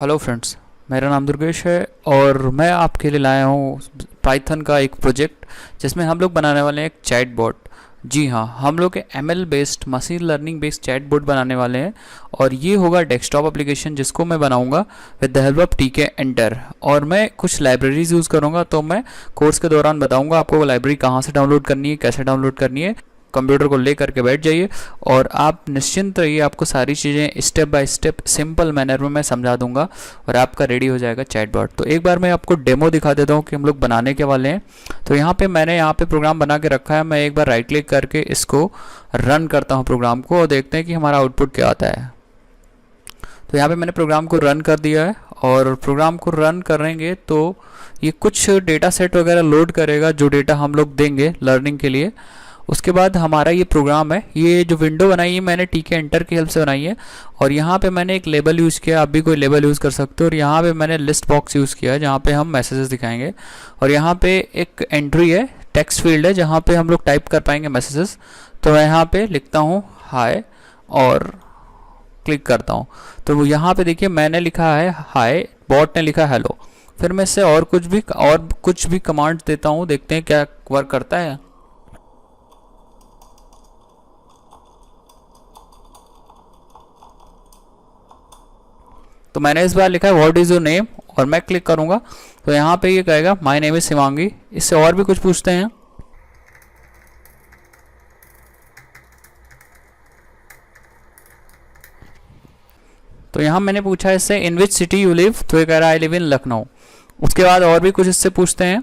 Hello friends, मेरा नाम दुर्गेश है और मैं आपके लिए लाया हूँ पाइथन का एक प्रोजेक्ट जिसमें हम लोग बनाने वाले हैं एक चैटबॉट। जी हाँ, हम लोग M L based machine learning based chatbot बनाने वाले हैं और ये होगा डेस्कटॉप एप्लीकेशन जिसको मैं बनाऊंगा विद द हेल्प ऑफ टीके एंटर। और मैं कुछ लाइब्रेरीज यूज़ करूँगा, तो मैं कोर्स के दौरान बताऊँगा आपको वो लाइब्रेरी कहाँ से डाउनलोड करनी है, कैसे डाउनलोड करनी है। कंप्यूटर को ले करके बैठ जाइए और आप निश्चिंत रहिए, आपको सारी चीज़ें step by step simple manner में मैं समझा दूंगा और आपका रेडी हो जाएगा चैटबॉट। तो एक बार मैं आपको डेमो दिखा देता हूँ कि हम लोग बनाने के वाले हैं। तो यहाँ पे मैंने प्रोग्राम बना के रखा है। मैं एक बार राइट क्लिक करके इसको रन करता हूँ प्रोग्राम को और देखते हैं कि हमारा आउटपुट क्या आता है। तो यहाँ पे मैंने प्रोग्राम को रन कर दिया है और प्रोग्राम को रन करेंगे तो ये कुछ डेटा सेट वगैरह लोड करेगा, जो डेटा हम लोग देंगे लर्निंग के लिए। उसके बाद हमारा ये प्रोग्राम है, ये जो विंडो बनाई है मैंने टीके एंटर की हेल्प से बनाई है और यहाँ पे मैंने एक लेबल यूज़ किया। आप भी कोई लेबल यूज़ कर सकते हो। और यहाँ पे मैंने लिस्ट बॉक्स यूज़ किया है जहाँ पे हम मैसेजेस दिखाएंगे और यहाँ पे एक एंट्री है, टेक्स्ट फील्ड है जहाँ पे हम लोग टाइप कर पाएंगे मैसेजेस। तो मैं यहाँ पे लिखता हूँ हाय और क्लिक करता हूँ। तो यहाँ पे देखिए मैंने लिखा है हाय, बॉट ने लिखा हेलो। फिर मैं इससे और कुछ भी कमांड देता हूँ, देखते हैं क्या वर्क करता है। तो मैंने इस बार लिखा है व्हाट इज़ योर नेम और मैं क्लिक करूंगा तो यहाँ पे ये कहेगा माय नेम इज शिवांगी। इससे और भी कुछ पूछते हैं। तो यहाँ मैंने पूछा इससे इन विच सिटी यू लिव, तो ये कह रहा है आई लिव इन लखनऊ। उसके बाद और भी कुछ इससे पूछते हैं।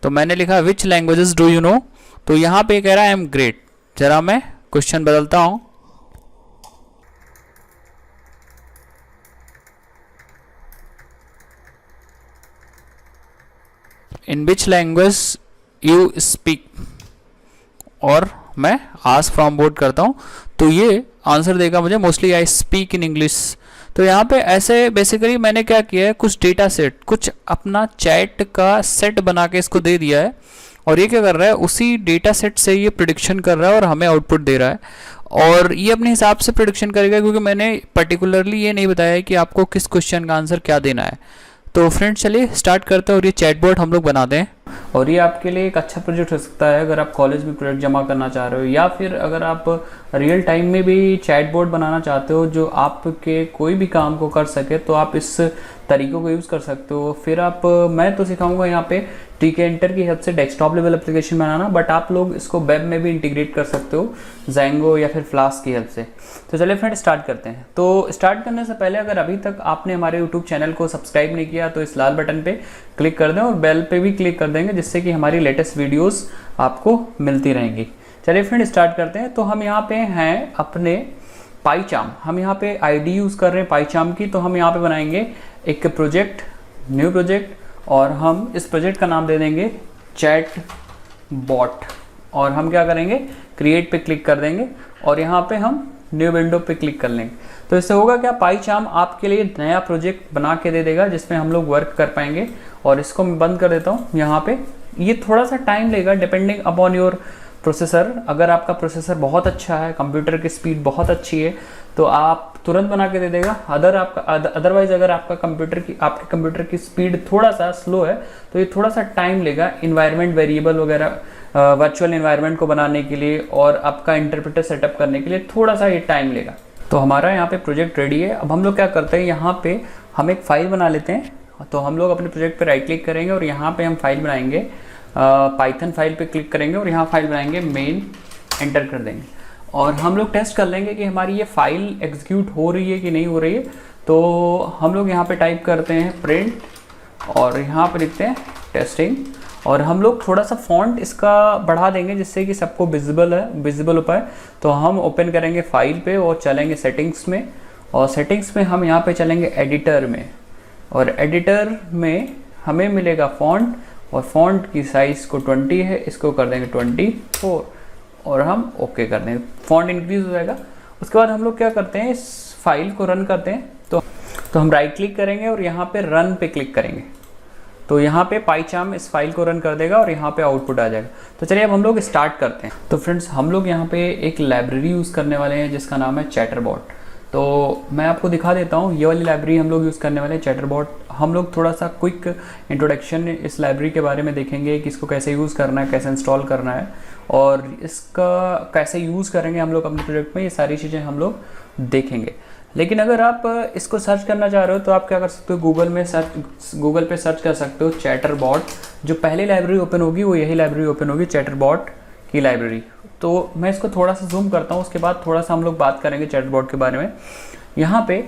तो मैंने लिखा विच लैंग्वेजेस डू यू नो, तो यहाँ पे कह रहा है आई एम ग्रेट। जरा मैं क्वेश्चन बदलता हूँ। इन विच लैंग्वेज यू स्पीक, और मैं आस्क फ्रॉम बोर्ड करता हूँ तो ये आंसर देगा मुझे mostly I speak in English. तो यहाँ पे ऐसे बेसिकली मैंने क्या किया है, कुछ डेटा सेट, कुछ अपना चैट का सेट बना के इसको दे दिया है और ये क्या कर रहा है, उसी डेटा सेट से ये प्रिडिक्शन कर रहा है और हमें आउटपुट दे रहा है। और ये अपने हिसाब से प्रिडिक्शन करेगा क्योंकि मैंने पर्टिकुलरली ये नहीं बताया है कि आपको किस क्वेश्चन का आंसर क्या देना है। तो फ्रेंड्स चलिए स्टार्ट करते हैं और ये चैटबॉट हम लोग बनाते हैं। और ये आपके लिए एक अच्छा प्रोजेक्ट हो सकता है अगर आप कॉलेज में प्रोजेक्ट जमा करना चाह रहे हो या फिर अगर आप रियल टाइम में भी चैटबॉट बनाना चाहते हो जो आपके कोई भी काम को कर सके, तो आप इस तरीकों को यूज़ कर सकते हो। फिर मैं तो सिखाऊंगा यहाँ पे टीके एंटर की हेल्प से desktop level application banana, but आप लोग इसको वेब में भी इंटीग्रेट कर सकते हो ज़ैंगो या फिर फ्लास्क की हेल्प से। तो चलिए फ्रेंड स्टार्ट करते हैं। तो स्टार्ट करने से पहले अगर अभी तक आपने हमारे यूट्यूब चैनल को सब्सक्राइब नहीं किया तो इस लाल बटन पे क्लिक कर दें और बेल पे भी क्लिक कर देंगे, जिससे कि हमारी लेटेस्ट वीडियोस आपको मिलती रहेंगी। चलिए फ्रेंड स्टार्ट करते हैं। तो हम यहाँ पे हैं अपने पाईचार्म, हम यहाँ पे आईडी यूज़ कर रहे हैं पाईचार्म की। तो हम यहाँ पे बनाएंगे एक प्रोजेक्ट, न्यू प्रोजेक्ट, और हम इस प्रोजेक्ट का नाम दे देंगे चैट बॉट। और हम क्या करेंगे, क्रिएट पे क्लिक कर देंगे और यहाँ पे हम न्यू विंडो पे क्लिक कर लेंगे। तो इससे होगा क्या, पाईचार्म आपके लिए नया प्रोजेक्ट बना के दे देगा जिसमें हम लोग वर्क कर पाएंगे। और इसको मैं बंद कर देता हूँ यहाँ पे। ये थोड़ा सा टाइम लेगा डिपेंडिंग अपॉन योर प्रोसेसर। अगर आपका प्रोसेसर बहुत अच्छा है, कंप्यूटर की स्पीड बहुत अच्छी है, तो आप तुरंत बना के दे देगा। अदरवाइज अगर आपके कंप्यूटर की स्पीड थोड़ा सा स्लो है तो ये थोड़ा सा टाइम लेगा इन्वायरमेंट वेरिएबल वगैरह, वर्चुअल इन्वायरमेंट को बनाने के लिए और आपका इंटरप्रेटर सेटअप करने के लिए थोड़ा सा ये टाइम लेगा। तो हमारा यहाँ पे प्रोजेक्ट रेडी है। अब हम लोग क्या करते हैं, यहाँ पे हम एक फाइल बना लेते हैं। तो हम लोग अपने प्रोजेक्ट पे राइट क्लिक करेंगे और यहाँ पे हम फाइल बनाएंगे, पाइथन फाइल पे क्लिक करेंगे और यहाँ फाइल बनाएंगे मेन, एंटर कर देंगे और हम लोग टेस्ट कर लेंगे कि हमारी ये फाइल एग्जीक्यूट हो रही है कि नहीं हो रही है। तो हम लोग यहाँ पे टाइप करते हैं प्रिंट और यहाँ पे लिखते हैं टेस्टिंग और हम लोग थोड़ा सा फॉन्ट इसका बढ़ा देंगे जिससे कि सबको विजिबल हो पाए। तो हम ओपन करेंगे फाइल पे और चलेंगे सेटिंग्स में, और सेटिंग्स में हम यहाँ पे चलेंगे एडिटर में, और एडिटर में हमें मिलेगा फॉन्ट, और फॉन्ट की साइज़ को 20 है, इसको कर देंगे 24 और हम ओके कर देंगे, फॉन्ट इंक्रीज हो जाएगा। उसके बाद हम लोग क्या करते हैं, इस फाइल को रन करते हैं। तो हम राइट क्लिक करेंगे और यहाँ पे रन पे क्लिक करेंगे। तो यहाँ पे पाईचार्म इस फाइल को रन कर देगा और यहाँ पे आउटपुट आ जाएगा। तो चलिए अब हम लोग स्टार्ट करते हैं। तो फ्रेंड्स हम लोग यहाँ पे एक लाइब्रेरी यूज़ करने वाले हैं जिसका नाम है चैटरबॉट। तो मैं आपको दिखा देता हूँ, ये वाली लाइब्रेरी हम लोग यूज़ करने वाले हैं चैटरबॉट। हम लोग थोड़ा सा क्विक इंट्रोडक्शन इस लाइब्रेरी के बारे में देखेंगे कि इसको कैसे यूज़ करना है, कैसे इंस्टॉल करना है और इसका कैसे यूज़ करेंगे हम लोग अपने प्रोजेक्ट में, ये सारी चीज़ें हम लोग देखेंगे। लेकिन अगर आप इसको सर्च करना चाह रहे हो तो आप क्या कर सकते हो, गूगल पे सर्च कर सकते हो चैटरबॉट। जो पहली लाइब्रेरी ओपन होगी वो यही लाइब्रेरी ओपन होगी, चैटरबॉट की लाइब्रेरी। तो मैं इसको थोड़ा सा जूम करता हूँ, उसके बाद थोड़ा सा हम लोग बात करेंगे चैटरबॉट के बारे में। यहाँ पे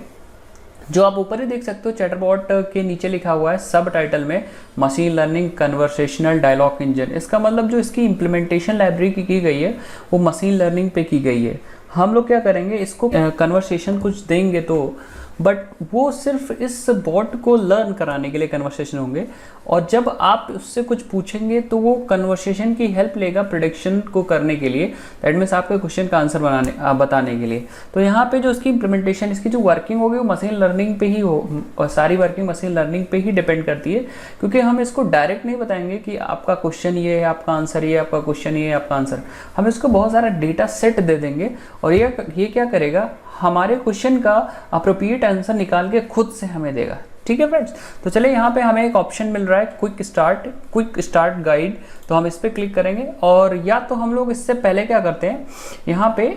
जो आप ऊपर ही देख सकते हो चैटरबॉट के नीचे लिखा हुआ है सब टाइटल में machine learning conversational dialogue engine. इसका मतलब जो इसकी इम्प्लीमेंटेशन लाइब्रेरी की गई है वो मशीन लर्निंग पे की गई है। हम लोग क्या करेंगे, इसको कन्वर्सेशन कुछ देंगे तो बट वो सिर्फ इस बॉट को लर्न कराने के लिए कन्वर्सेशन होंगे, और जब आप उससे कुछ पूछेंगे तो वो कन्वर्सेशन की हेल्प लेगा प्रेडिक्शन को करने के लिए, दैट मीन्स आपके क्वेश्चन का आंसर बताने के लिए। तो यहाँ पे जो इसकी इम्प्लीमेंटेशन, इसकी जो वर्किंग होगी वो मशीन लर्निंग पे ही हो, और सारी वर्किंग मशीन लर्निंग पे ही डिपेंड करती है, क्योंकि हम इसको डायरेक्ट नहीं बताएंगे कि आपका क्वेश्चन ये है, आपका आंसर ये, आपका क्वेश्चन ये है, आपका आंसर। हम इसको बहुत सारा डेटा सेट दे देंगे और ये क्या करेगा, हमारे क्वेश्चन का अप्रोप्रिएट आंसर निकाल के खुद से हमें देगा। ठीक है फ्रेंड्स, तो चलिए यहाँ पे हमें एक ऑप्शन मिल रहा है क्विक स्टार्ट गाइड। तो हम इस पर क्लिक करेंगे और या तो हम लोग इससे पहले क्या करते हैं, यहाँ पे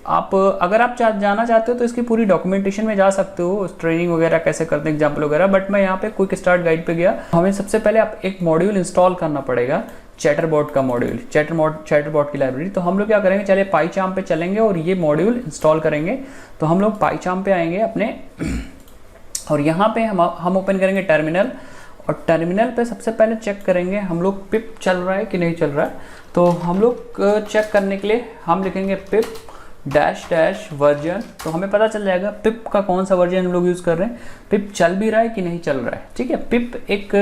आप अगर आप जाना चाहते हो तो इसकी पूरी डॉक्यूमेंटेशन में जा सकते हो, ट्रेनिंग वगैरह कैसे करते हैं, एग्जाम्पल वगैरह। बट मैं यहाँ पे क्विक स्टार्ट गाइड पे गया। हमें सबसे पहले आप एक मॉड्यूल इंस्टॉल करना पड़ेगा, चैटरबॉट का मॉड्यूल, चैटरबॉट की लाइब्रेरी। तो हम लोग क्या करेंगे, चलिए पाईचार्म पे चलेंगे और ये मॉड्यूल इंस्टॉल करेंगे। तो हम लोग पाईचार्म पे आएंगे अपने और यहाँ पे हम ओपन करेंगे टर्मिनल, और टर्मिनल पे सबसे पहले चेक करेंगे हम लोग पिप चल रहा है कि नहीं चल रहा है। तो हम लोग चेक करने के लिए हम लिखेंगे पिप -- वर्जन, तो हमें पता चल जाएगा पिप का कौन सा वर्जन हम लोग यूज़ कर रहे हैं, पिप चल भी रहा है कि नहीं चल रहा है। ठीक है, पिप एक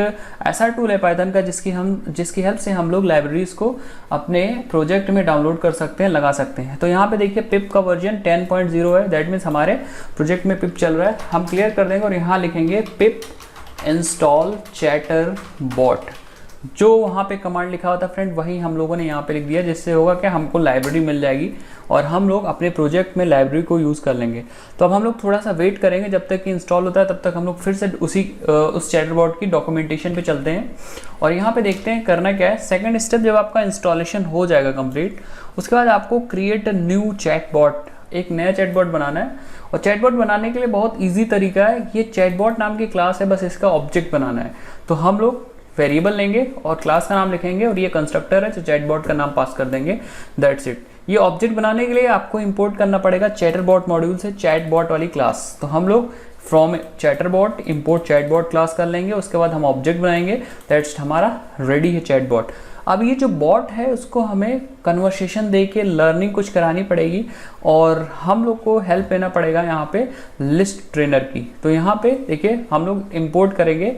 ऐसा टूल है पाइथन का जिसकी हेल्प से हम लोग लाइब्रेरीज को अपने प्रोजेक्ट में डाउनलोड कर सकते हैं, लगा सकते हैं। तो यहाँ पे देखिए पिप का वर्जन 10.0 है, दैट मीन्स हमारे प्रोजेक्ट में पिप चल रहा है। हम क्लियर कर देंगे और यहाँ लिखेंगे पिप इंस्टॉल चैटरबॉट। जो वहाँ पे कमांड लिखा हुआ था फ्रेंड वही हम लोगों ने यहाँ पे लिख दिया, जिससे होगा कि हमको लाइब्रेरी मिल जाएगी और हम लोग अपने प्रोजेक्ट में लाइब्रेरी को यूज़ कर लेंगे। तो अब हम लोग थोड़ा सा वेट करेंगे जब तक कि इंस्टॉल होता है, तब तक हम लोग फिर से उस चैटरबॉट की डॉक्यूमेंटेशन पे चलते हैं और यहाँ पे देखते हैं करना क्या है। सेकेंड स्टेप, जब आपका इंस्टॉलेशन हो जाएगा कंप्लीट, उसके बाद आपको क्रिएट न्यू चैटबॉट, एक नया चैटबॉट बनाना है। और चैटबॉट बनाने के लिए बहुत ईजी तरीका है, ये चैटबॉट नाम की क्लास है, बस इसका ऑब्जेक्ट बनाना है। तो हम लोग वेरिएबल लेंगे और क्लास का नाम लिखेंगे और ये कंस्ट्रक्टर है तो चैटबॉट का नाम पास कर देंगे, दैट्स इट। ये ऑब्जेक्ट बनाने के लिए आपको इंपोर्ट करना पड़ेगा चैटरबॉट मॉड्यूल से चैटबॉट वाली क्लास। तो हम लोग फ्रॉम चैटरबॉट इंपोर्ट चैटबॉट क्लास कर लेंगे, उसके बाद हम ऑब्जेक्ट बनाएंगे, दैट्स हमारा रेडी है चैटबॉट। अब ये जो बॉट है उसको हमें कन्वर्सेशन दे के लर्निंग कुछ करानी पड़ेगी और हम लोग को हेल्प लेना पड़ेगा यहाँ पे लिस्ट ट्रेनर की। तो यहाँ पे देखिए हम लोग इंपोर्ट करेंगे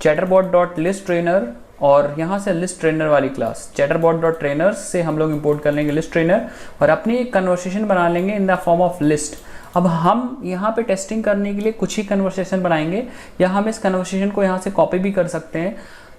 chatterbot.listTrainer और यहाँ से लिस्ट ट्रेनर वाली क्लास chatterbot.trainers से हम लोग इंपोर्ट कर लेंगे लिस्ट ट्रेनर और अपनी एक कन्वर्सेशन बना लेंगे in the form of list. अब हम यहाँ पे टेस्टिंग करने के लिए कुछ ही कन्वर्सेशन बनाएंगे या हम इस कन्वर्सेशन को यहाँ से कॉपी भी कर सकते हैं,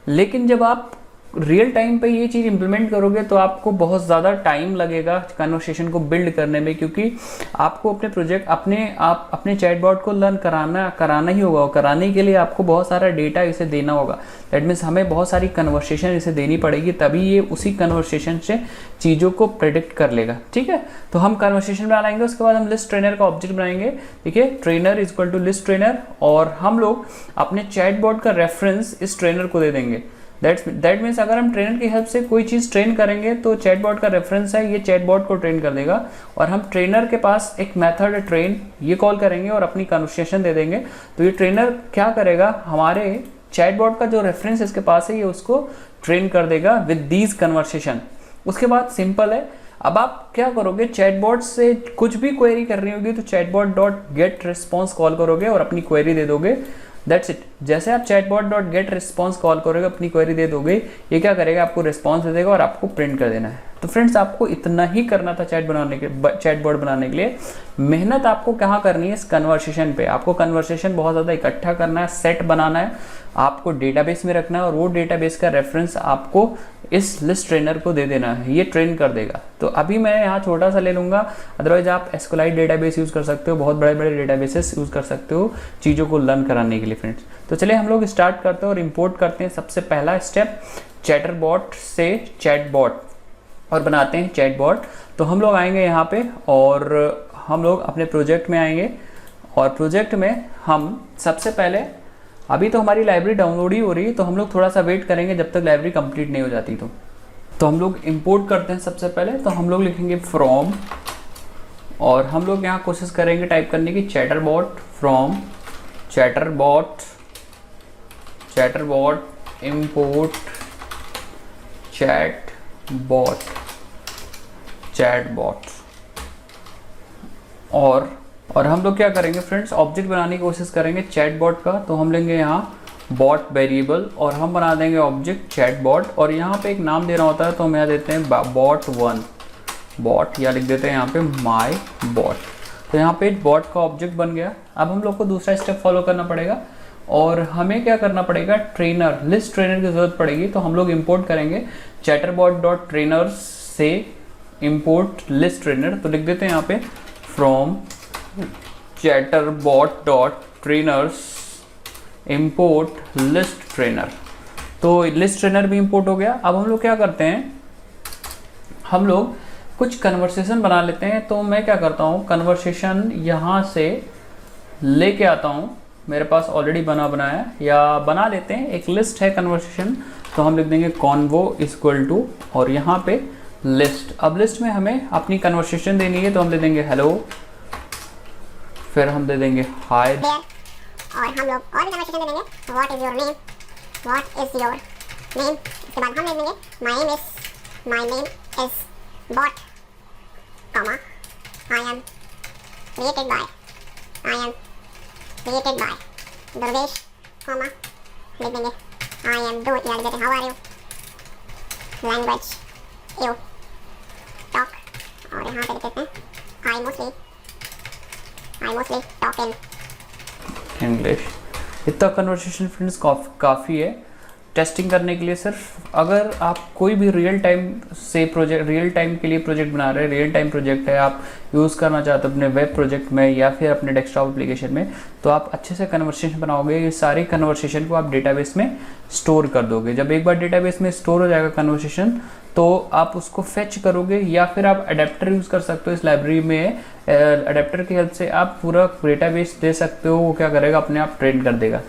लेकिन जब आप रियल टाइम पे ये चीज़ इंप्लीमेंट करोगे तो आपको बहुत ज़्यादा टाइम लगेगा कन्वर्सेशन को बिल्ड करने में, क्योंकि आपको अपने प्रोजेक्ट अपने चैटबॉट को लर्न कराना ही होगा और कराने के लिए आपको बहुत सारा डेटा इसे देना होगा। दैट मीन्स हमें बहुत सारी कन्वर्सेशन इसे देनी पड़ेगी, तभी ये उसी कन्वर्सेशन से चीज़ों को प्रेडिक्ट कर लेगा। ठीक है, तो हम कन्वर्सेशन बना लेंगे, उसके बाद हम लिस्ट ट्रेनर का ऑब्जेक्ट बनाएंगे। ठीक है, trainer is equal to list trainer और हम लोग अपने चैटबॉट का रेफरेंस इस ट्रेनर को दे देंगे। दैट मीन्स अगर हम ट्रेनर की हेल्प से कोई चीज़ ट्रेन करेंगे तो चैटबॉट का रेफरेंस है, ये चैटबॉट को ट्रेन कर देगा और हम ट्रेनर के पास एक मेथड है ट्रेन, ये कॉल करेंगे और अपनी कन्वर्सेशन दे देंगे। तो ये ट्रेनर क्या करेगा, हमारे चैटबॉट का जो रेफरेंस इसके पास है ये उसको ट्रेन कर देगा विद दीज कन्वर्सेशन। उसके बाद सिंपल है, अब आप क्या करोगे, चैटबॉट से कुछ भी क्वेरी करनी होगी तो chatbot.getResponse कॉल करोगे और अपनी क्वेरी दे दोगे, दैट्स इट। जैसे आप chatbot.getResponse कॉल करोगे, अपनी क्वेरी दे दोगे, ये क्या करेगा, आपको रिस्पॉन्स दे देगा और आपको प्रिंट कर देना है। तो फ्रेंड्स आपको इतना ही करना था चैटबॉट बनाने के लिए। मेहनत आपको कहाँ करनी है, इस कन्वर्सेशन पे। आपको कन्वर्सेशन बहुत ज़्यादा इकट्ठा करना है, सेट बनाना है, आपको डेटाबेस में रखना है, और वो डेटाबेस का रेफरेंस आपको इस लिस्ट ट्रेनर को दे देना है, ये ट्रेन कर देगा। तो अभी मैं यहाँ छोटा सा ले लूँगा, अदरवाइज आप एसक्यूएलआइट डेटाबेस यूज़ कर सकते हो, बहुत बड़े बड़े डेटाबेसेस यूज़ कर सकते हो चीज़ों को लर्न कराने के लिए फ्रेंड्स। तो चलिए हम लोग स्टार्ट करते हैं और इम्पोर्ट करते हैं। सबसे पहला स्टेप, चैटरबॉट से चैटबॉट और बनाते हैं चैटबॉट। तो हम लोग आएंगे यहाँ पे और हम लोग अपने प्रोजेक्ट में आएंगे, और प्रोजेक्ट में हम सबसे पहले, अभी तो हमारी लाइब्रेरी डाउनलोड ही हो रही है, तो हम लोग थोड़ा सा वेट करेंगे जब तक लाइब्रेरी कंप्लीट नहीं हो जाती। तो हम लोग इंपोर्ट करते हैं सबसे पहले। तो हम लोग लिखेंगे फ्रॉम, और हम लोग यहाँ कोशिश करेंगे टाइप करने की चैटरबॉट, फ्रॉम चैटरबॉट इंपोर्ट चैटबॉट। और हम लोग क्या करेंगे फ्रेंड्स, ऑब्जेक्ट बनाने की कोशिश करेंगे चैटबॉट का। तो हम लेंगे यहाँ बॉट वेरिएबल और हम बना देंगे ऑब्जेक्ट चैटबॉट, और यहाँ पे एक नाम देना होता है, तो हम यहाँ देते हैं bot1 बॉट, या लिख देते हैं यहाँ पे माई बॉट। तो यहाँ पे बॉट का ऑब्जेक्ट बन गया। अब हम लोग को दूसरा स्टेप फॉलो करना पड़ेगा, और हमें क्या करना पड़ेगा, ट्रेनर, लिस्ट ट्रेनर की जरूरत पड़ेगी। तो हम लोग इंपोर्ट करेंगे chatterbot.trainers से इंपोर्ट लिस्ट ट्रेनर। तो लिख देते हैं यहाँ पे from chatterbot.trainers import list trainer. तो लिस्ट ट्रेनर भी इंपोर्ट हो गया। अब हम लोग क्या करते हैं, हम लोग कुछ कन्वर्सेशन बना लेते हैं। तो मैं क्या करता हूँ, कन्वर्सेशन यहाँ से लेके आता हूँ, मेरे पास ऑलरेडी बनाया या बना लेते हैं, एक लिस्ट है कन्वर्सेशन। तो हम लिख देंगे कॉन्वो इक्वल टू, और यहाँ पे लिस्ट। अब लिस्ट में हमें अपनी कन्वर्सेशन देनी है, तो हम दे देंगे हेलो, फिर हम दे देंगे हाय, और हम लोग और भी कन्वर्सेशन दे देंगे, what is your name, what is your name. उसके बाद हम दे देंगे my name is bot, comma I am created by Durgesh, comma लिख देंगे आई एम डू, या लिख देते how are you, language you talk, और यहाँ पे लिख देते हैं I mostly talk in English. इतना कन्वर्सेशन फ्रेंड्स काफ़ी है टेस्टिंग करने के लिए। सिर्फ अगर आप कोई भी रियल टाइम के लिए प्रोजेक्ट बना रहे हैं, रियल टाइम प्रोजेक्ट है, आप यूज़ करना चाहते हो अपने वेब प्रोजेक्ट में या फिर अपने डेस्कटॉप एप्लीकेशन में, तो आप अच्छे से कन्वर्सेशन बनाओगे। ये सारी कन्वर्सेशन को आप डेटाबेस में स्टोर कर दोगे। जब एक बार डेटाबेस में स्टोर हो जाएगा कन्वर्सेशन, तो आप उसको फेच करोगे, या फिर आप अडेप्टर यूज़ कर सकते हो। इस लाइब्रेरी में अडेप्टर की हेल्प से आप पूरा डेटाबेस दे सकते हो, वो क्या करेगा, अपने आप ट्रेन कर देगा।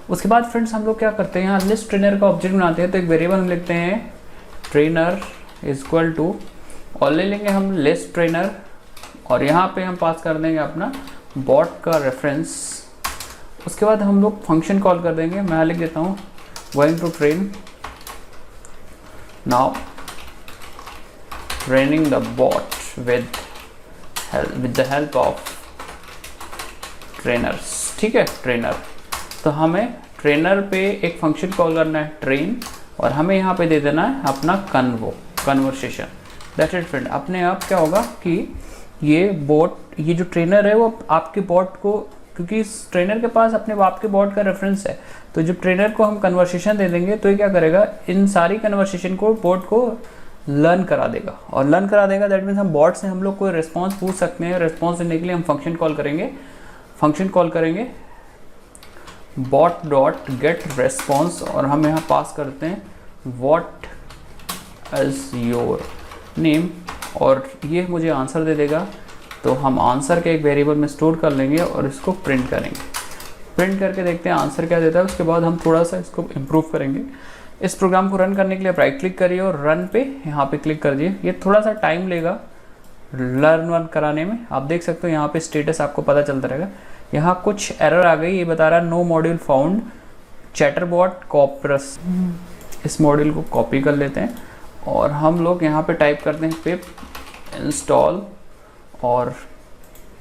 उसके बाद फ्रेंड्स हम लोग क्या करते हैं, यहाँ लिस्ट ट्रेनर का ऑब्जेक्ट बनाते हैं। तो एक वेरिएबल हम लिखते हैं ट्रेनर इक्वल टू, और ले लेंगे हम लिस्ट ट्रेनर, और यहाँ पे हम पास कर देंगे अपना बॉट का रेफरेंस। उसके बाद हम लोग फंक्शन कॉल कर देंगे। मैं लिख देता हूँ going to train now training the bot with the help of trainers. ठीक है, ट्रेनर। तो हमें ट्रेनर पे एक फंक्शन कॉल करना है ट्रेन, और हमें यहाँ पे दे देना है अपना कन्वर्सेशन। That's it friend. अपने आप क्या होगा कि ये बॉट, ये जो ट्रेनर है वो आपके बॉट को, क्योंकि इस ट्रेनर के पास अपने आपके बॉट का रेफरेंस है, तो जब ट्रेनर को हम कन्वर्सेशन दे देंगे तो ये क्या करेगा, इन सारी कन्वर्सेशन को बॉट को लर्न करा देगा। और लर्न करा देगा दैट मीन्स हम बॉट से हम लोग कोई रिस्पॉन्स पूछ सकते हैं। रिस्पॉन्स देने के लिए हम फंक्शन कॉल करेंगे बॉट डॉट गेट रेस्पॉन्स, और हम यहाँ पास करते हैं व्हाट इज योर नेम, और ये मुझे आंसर दे देगा। तो हम आंसर के एक वेरिएबल में स्टोर कर लेंगे और इसको प्रिंट करेंगे। प्रिंट करके देखते हैं आंसर क्या देता है। उसके बाद हम थोड़ा सा इसको इम्प्रूव करेंगे। इस प्रोग्राम को रन करने के लिए आप राइट क्लिक करिए और रन पे यहाँ पे क्लिक कर दिए। ये थोड़ा सा टाइम लेगा वन कराने में। आप देख सकते हो यहाँ पे स्टेटस आपको पता चलता रहेगा। यहाँ कुछ एरर आ गई, ये बता रहा है नो मॉड्यूल फाउंड चैटरबॉट कॉपरस। इस मॉड्यूल को कॉपी कर लेते हैं और हम लोग यहाँ पे टाइप करते हैं पिप इंस्टॉल और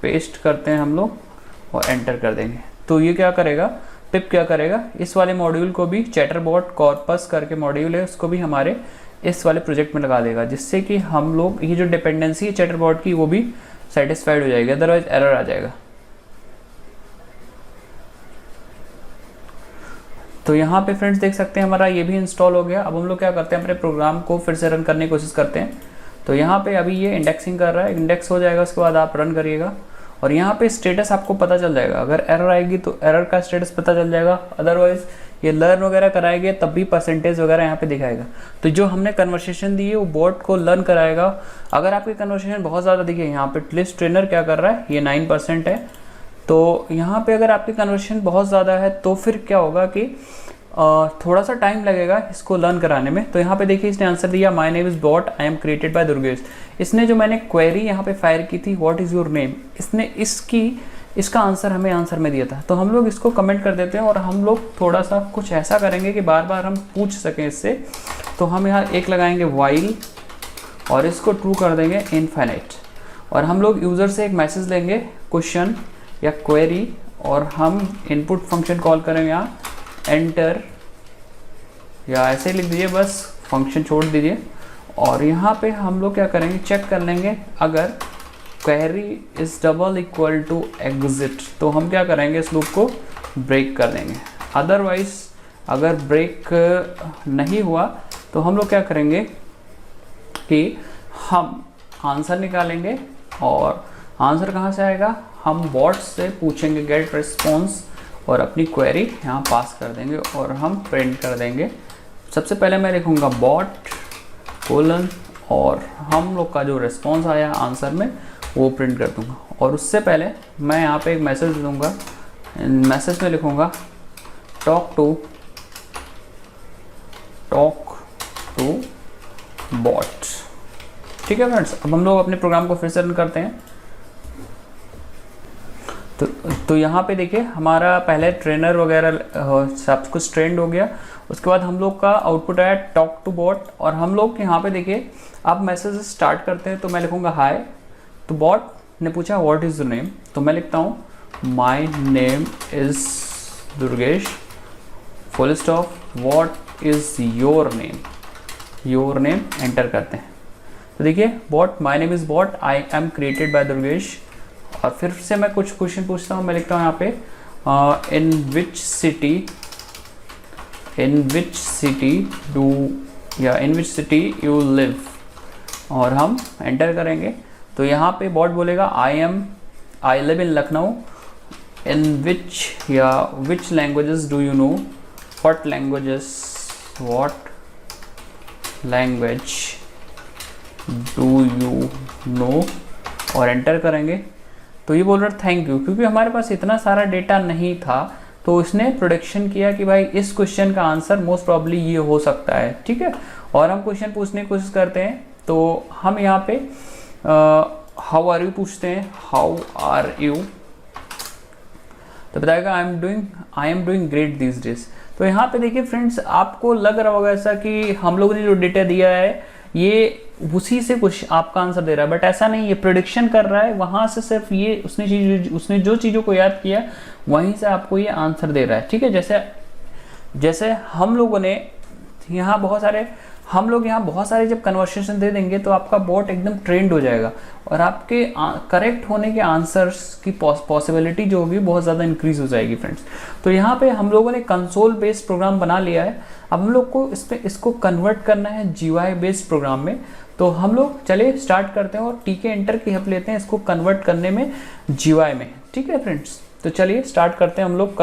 पेस्ट करते हैं हम लोग और एंटर कर देंगे। तो ये क्या करेगा, पिप क्या करेगा, इस वाले मॉड्यूल को भी चैटरबॉट कॉर्पस करके मॉड्यूल है उसको भी हमारे इस वाले प्रोजेक्ट में लगा देगा, जिससे कि हम लोग ये जो डिपेंडेंसी है चैटरबॉट की वो भी सेटिस्फाइड हो जाएगी, अदरवाइज एरर आ जाएगा। तो यहाँ पे फ्रेंड्स देख सकते हैं हमारा ये भी इंस्टॉल हो गया। अब हम लोग क्या करते हैं, अपने प्रोग्राम को फिर से रन करने की कोशिश करते हैं। तो यहाँ पे अभी ये इंडेक्सिंग कर रहा है, इंडेक्स हो जाएगा, उसके बाद आप रन करिएगा और यहाँ पे स्टेटस आपको पता चल जाएगा। अगर एरर आएगी तो एरर का स्टेटस पता चल जाएगा, अदरवाइज ये लर्न वगैरह कराएंगे तब भी परसेंटेज वगैरह यहाँ पे दिखाएगा। तो जो हमने कन्वर्सेशन दी है वो बोट को लर्न कराएगा। अगर आपकी कन्वर्सेशन बहुत ज़्यादा दिखे, यहाँ पे लिस्ट ट्रेनर क्या कर रहा है, ये 9% है, तो यहाँ पे अगर आपकी कन्वर्सेशन बहुत ज़्यादा है तो फिर क्या होगा कि थोड़ा सा टाइम लगेगा इसको लर्न कराने में। तो यहाँ पे देखिए इसने आंसर दिया, my name is bot, I am created by Durgesh. इसने जो मैंने क्वेरी यहाँ पे फायर की थी, व्हाट इज़ योर नेम, इसने इसका आंसर हमें आंसर में दिया था। तो हम लोग इसको कमेंट कर देते हैं और हम लोग थोड़ा सा कुछ ऐसा करेंगे कि बार बार हम पूछ सकें इससे। तो हम यहाँ एक लगाएंगे वाइल और इसको ट्रू कर देंगे इनफाइनाइट, और हम लोग यूज़र से एक मैसेज लेंगे क्वेश्चन या क्वेरी, और हम इनपुट फंक्शन कॉल करेंगे यहाँ एंटर, या ऐसे लिख दीजिए, बस फंक्शन छोड़ दीजिए। और यहाँ पे हम लोग क्या करेंगे, चेक कर लेंगे अगर query is double equal to exit, तो हम क्या करेंगे, इस लूप को ब्रेक कर देंगे। अदरवाइज अगर ब्रेक नहीं हुआ तो हम लोग क्या करेंगे कि हम आंसर निकालेंगे, और आंसर कहाँ से आएगा, हम बॉट से पूछेंगे गेट रिस्पॉन्स और अपनी क्वेरी यहाँ पास कर देंगे और हम प्रिंट कर देंगे। सबसे पहले मैं लिखूँगा बॉट कोलन, और हम लोग का जो रिस्पॉन्स आया आंसर में वो प्रिंट कर दूँगा। और उससे पहले मैं यहाँ पे एक मैसेज दूँगा, मैसेज में लिखूँगा टॉक टू बॉट। ठीक है फ्रेंड्स, अब हम लोग अपने प्रोग्राम को फिर से रन करते हैं। तो यहाँ पे देखिए हमारा पहले ट्रेनर वगैरह सब कुछ ट्रेंड हो गया, उसके बाद हम लोग का आउटपुट आया टॉक टू बॉट, और हम लोग यहाँ पे देखिए अब मैसेज स्टार्ट करते हैं। तो मैं लिखूँगा हाय, तो बॉट ने पूछा व्हाट इज़ योर नेम, तो मैं लिखता हूँ my name is Durgesh full stop, what is your name, enter करते हैं। तो देखिए bot, my name is bot, I am created by Durgesh, और फिर से मैं कुछ क्वेश्चन पूछता हूँ। मैं लिखता हूँ यहाँ पे इन विच सिटी यू लिव, और हम एंटर करेंगे। तो यहाँ पे बॉट बोलेगा I live in Lucknow, in which languages do you know, what language do you know, और एंटर करेंगे। तो ये बोल रहा थैंक यू, क्योंकि हमारे पास इतना सारा डेटा नहीं था, तो इसने प्रोडिक्शन किया कि भाई इस क्वेश्चन का आंसर मोस्ट प्रॉब्ली ये हो सकता है। ठीक है, और हम क्वेश्चन पूछने की कोशिश करते हैं। तो हम यहाँ पे हाउ आर यू पूछते हैं, हाउ आर यू, तो बताएगा I am doing great this days. तो यहाँ पे देखिए फ्रेंड्स, आपको लग रहा होगा ऐसा कि हम लोगों ने जो डेटा दिया है ये उसी से कुछ आपका आंसर दे रहा है, बट ऐसा नहीं, ये प्रेडिक्शन कर रहा है, वहां से सिर्फ ये उसने जो चीज़ों को याद किया वहीं से आपको ये आंसर दे रहा है। ठीक है, जैसे हम लोग यहाँ बहुत सारे जब कन्वर्सेशन दे देंगे तो आपका बॉट एकदम ट्रेंड हो जाएगा, और आपके करेक्ट होने के आंसर्स की पॉसिबिलिटी जो होगी बहुत ज़्यादा इंक्रीज हो जाएगी फ्रेंड्स। तो यहाँ पे हम लोगों ने कंसोल बेस्ड प्रोग्राम बना लिया है। अब हम लोग को इसको कन्वर्ट करना है GUI बेस्ड प्रोग्राम में। तो हम लोग चलिए स्टार्ट करते हैं और TK एंटर की हेल्प लेते हैं इसको कन्वर्ट करने में GUI में। ठीक है फ्रेंड्स, तो चलिए स्टार्ट करते हैं हम लोग